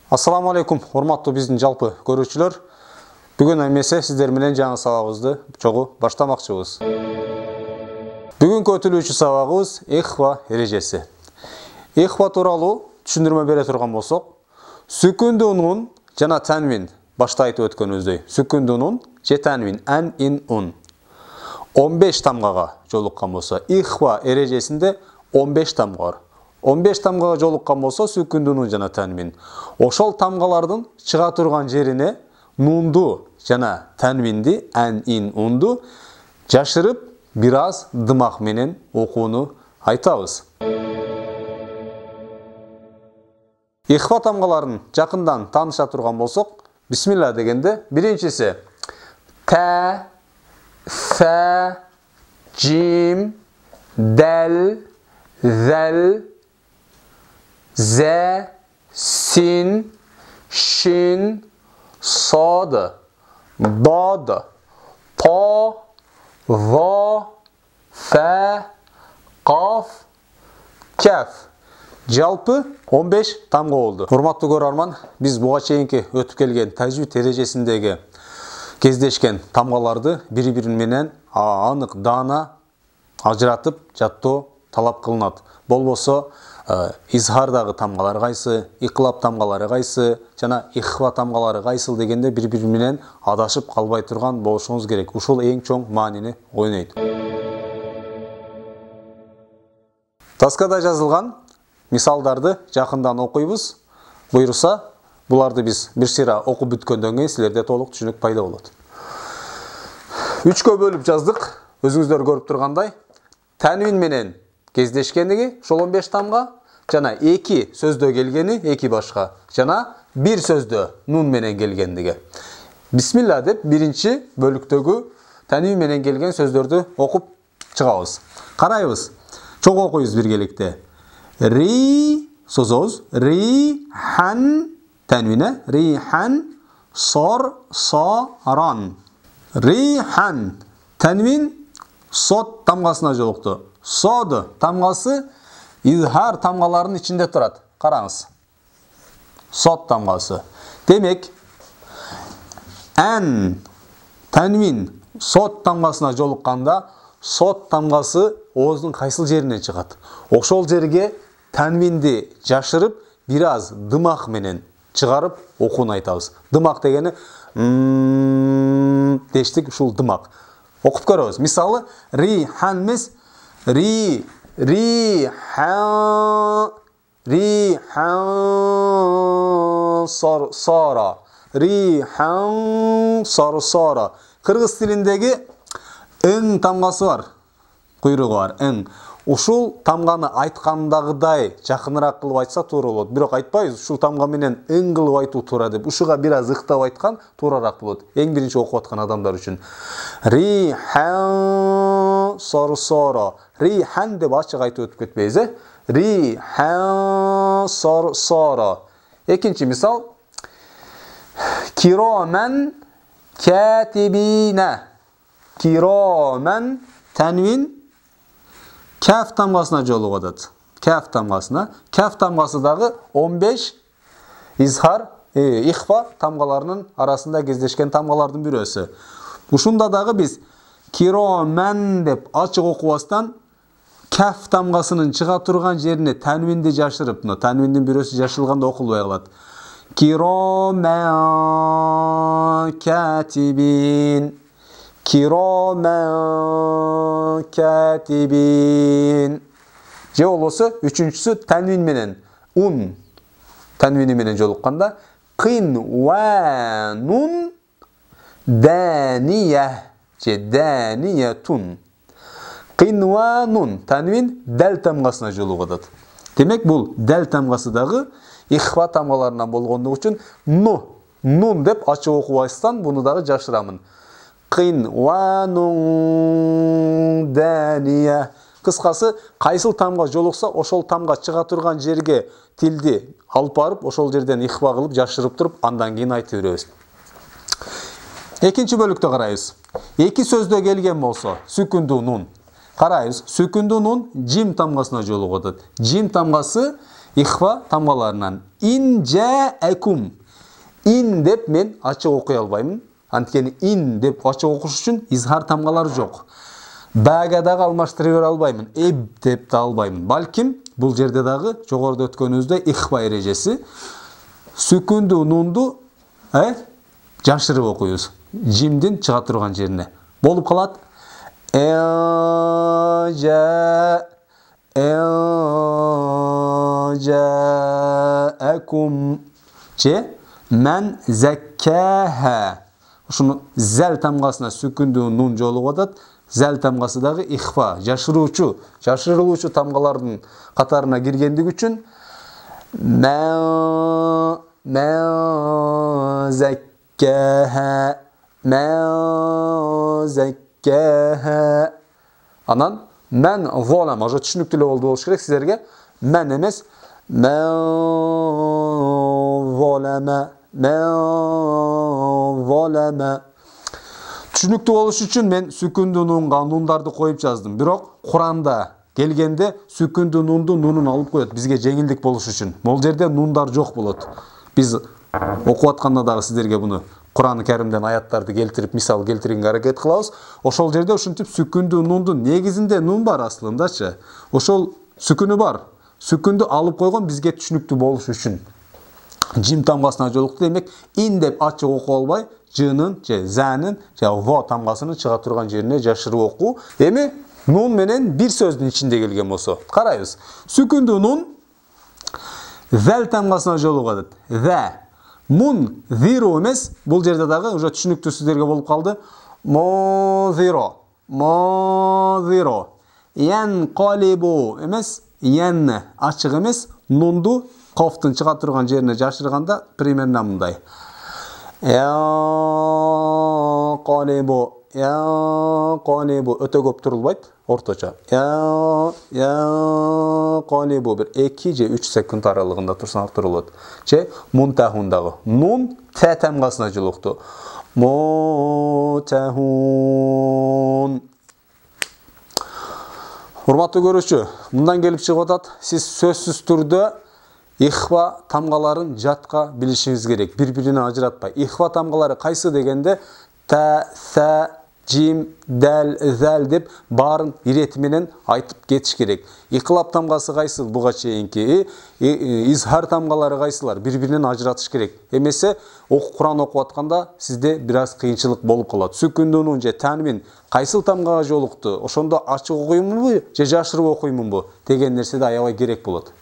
Assalamu алейкум, урматтуу биздин жалпы көрүүчүлөр. Бүгүн эмесе сиздер менен жаңы сабагыбызды чогуу баштамакчыбыз. Бүгүнкү өтүлүүчү сабагыбыз ихва эрежеси. Ихва тууралуу түшүндүрмө бере турган болсок, сүкүндүү нун жана танвин башта айтып өткөнүбүздөй, сүкүндүү нун же танвин ан ин ун 15 тамгага жолуккан болсо, ихва эрежесинде 15 тамга бар. 15 тамгага жолуккан болсо сүкүндүү нун жана танвин. Ошол тамгалардын чыга турган жерине нунду жана танвинди, ан ин унду жашырып бир аз дымак менен окууну айтабыз. Ихва тамгаларын жакындан тааныша турган болсок, бисмилла дегенде биринчиси та, фа, жим, дал, зал, зе, син, шин, сод, дод, то, во, фа, каф, каф. Жалпы 15 тамга болду. Урматтуу көрөрман, биз буга чейинки өтүп келген тажвид эрежесиндеги кездешкен тамгаларды бири-бири менен анык даана ажыратып жаттоо талап кылынат. Болбосо изхардагы тамгалар кайсы, иклап тамгалары кайсы, жана ихва тамгалары кайсыл дегенде бири-бири менен адашып калбай турган болушуңуз керек. Ушул эң чоң маанини ойнойт. Таскада жазылган мисалдарды жакындан окуйбуз. Буйруса, буларды биз бир сыйра окуп бүткөндөн кийин силерде толук түшүнүк пайда болот. 3кө бөлүп жаздык. Өзүңүздөр көрүп тургандай, танвин менен кездешкендиги ошол 15 тамга, жана 2 сөздө келгени 2 башка, жана 1 сөздө нун менен келгендиги. Бисмилла деп биринчи бөлүктөгү танвин менен келген сөздөрдү окуп чыгабыз. Карайбыз. Чоң окуйбуз биргеликте. Ри созобуз. Ри хан танвине. Ри хан сор соран. Ри хан танвин сот тамгасына жолукту. Сод тамгасы изхар тамгаларынын ичинде турат. Караңыз. Сот тамгасы. Демек, ан танвин сот тамгасына жолукканда сот тамгасы ооздун кайсыл жеринен чыгат? Ошол жерге танвинди жашырып, бир аз дымак менен чыгарып окууну айтабыз. Дымак дегени дештик, ушул дымак. Окуп көрөбүз. Мисалы, ри хан эмес, ри хан сор сора. Ри хан сор сора. Кыргыз тилиндеги ың тамгасы бар. Куйругу бар, ың. Ушул тамганы айткандагыдай жакыныраак кылып айтса туура болот. Бирок айтпайбыз, ушул тамга менен ың кылып айтуу туура деп. Ушуга бир аз ыктап айткан туурараак болот. Эң биринчи окуп аткан адамдар үчүн. Ри хан сор соро. Ри хан деп ачык айтып өтүп кетпейбиз, э? Ри хан сор соро. Экинчи мисал. Киромен катибина. Киромен танвин каф тамгасына жолугуп атат. Каф тамгасына. Каф тамгасы дагы 15 изхар, ихва тамгаларынын арасында кездешкен тамгалардын бирөөсү. Ушунда дагы биз киромен деп ачык окубастан каф тамгасынын чыга турган жерине танвинди жашырып, танвиндин бирөөсү жашылганда окулбай калат. Киромен катибин. Киромен катибин. Же болбосо үчүнчүсү танвин менен ун танвини менен жолукканда кынванун дания же даниятун. Кынванун танвин дал тамгасына жолугуп атат. Демек бул дал тамгасы дагы ихва тамгаларынан болгондугу үчүн нун деп ачык окубастан буну дагы жашырамын. Кынванун дания. Кыскасы, кайсыл тамга жолукса, ошол тамга чыга турган жерге тилди алып барып, ошол жерден ихва кылып жашырып туруп, андан кийин айтып беребиз. Экинчи бөлүктө карайбыз. Эки сөздө келген болсо, сүкүндүү нун. Карайбыз. Сүкүндүү нун жим тамгасына жолугуп атат. Жим тамгасы ихфа тамгаларынан. Ин жаакум. Ин деп мен ачык окуй албаймын. Анткени ин деп ачык окуш үчүн изхар тамгалары жок. Бага дагы алмаштырып бере албаймын. Эб деп да албаймын. Балким бул жерде дагы жогоруда өткөнүбүздөй ихфа эрежеси. Сүкүндүү нунду жашырып окуйбуз. Жимдин чыга турган жерине. Болуп калат. Жаакум. Мен заккаха. Ушуну зәл тамгасына сүкүндүү нун жолугуп атат. Зәл тамгасы дагы ихфа, жашырылуучу тамгалардын катарына киргендиги үчүн заккаха. Анан мен волама, уже түшүнүктүү болду болуш керек сиздерге. Мен эмес, волама. Түшүнүктүү болуш үчүн мен сүкүндүү нунга нундарды коюп жаздым. Бирок Куранда келгенде сүкүндүү нунун алып коет бизге жеңилдик болуш үчүн. Бул жерде нундар жок болот. Биз окуп атканда дагы сиздерге буну Куран-ы Каримден аяттарды келтирип, мисал келтирүүгө аракет кылабыз. Ошол жерде ушинтип сүкүндүү нундун негизинде нун бар аслындачы. Ошол сүкүнү бар. Сүкүндү алып койгон бизге түшүнүктүү болуш үчүн. Жим тамгасына жолукту демек, ин деп ачык окуп албай, жынын, зәнин, во тамгасынын чыга турган жерине жашырып окуу. Эми нун менен бир сөздүн ичинде келген болсо, карайбыз. Сүкүндүү нун зәл тамгасына жолугуп атат. Зә. Мун зиро эмес, бул жерде дагы уже түшүнүктүү сиздерге болуп калды. Мозиро. Ян қалибу эмес, ян ачык эмес, нунду кофтун чыга турган жерине жашырганда примерно мындай. Qalибу өтө көп турулбайт, орточо. Qalибу бир 2 же 3 секунд аралыгында турсаңар турулат. Мунтахундагы нун т тамгасына жолукту. Мутахун. Урматтуу көрүүчү, мындан келип чыгып атат, сиз сөзсүз түрдө ихфа тамгаларын жатка билишиңиз керек, бири-бирине ажыратпай. Ихфа тамгалары кайсы дегенде та, са, жим, дәл, зәл деп барын ирети менен айтып кетиш керек. Ихлап тамгасы кайсы буга чейинки, изхар тамгалары кайсылар бири-биринен ажыратыш керек. Эмесе Куран окуп атканда сизде бир аз кыйынчылык болуп калат. Сүкүндүүнүн же танвин кайсыл тамгага жолукту, ошондо ачык окуймунбу же жашырып окуймунбу деген нерседе аябай керек болот.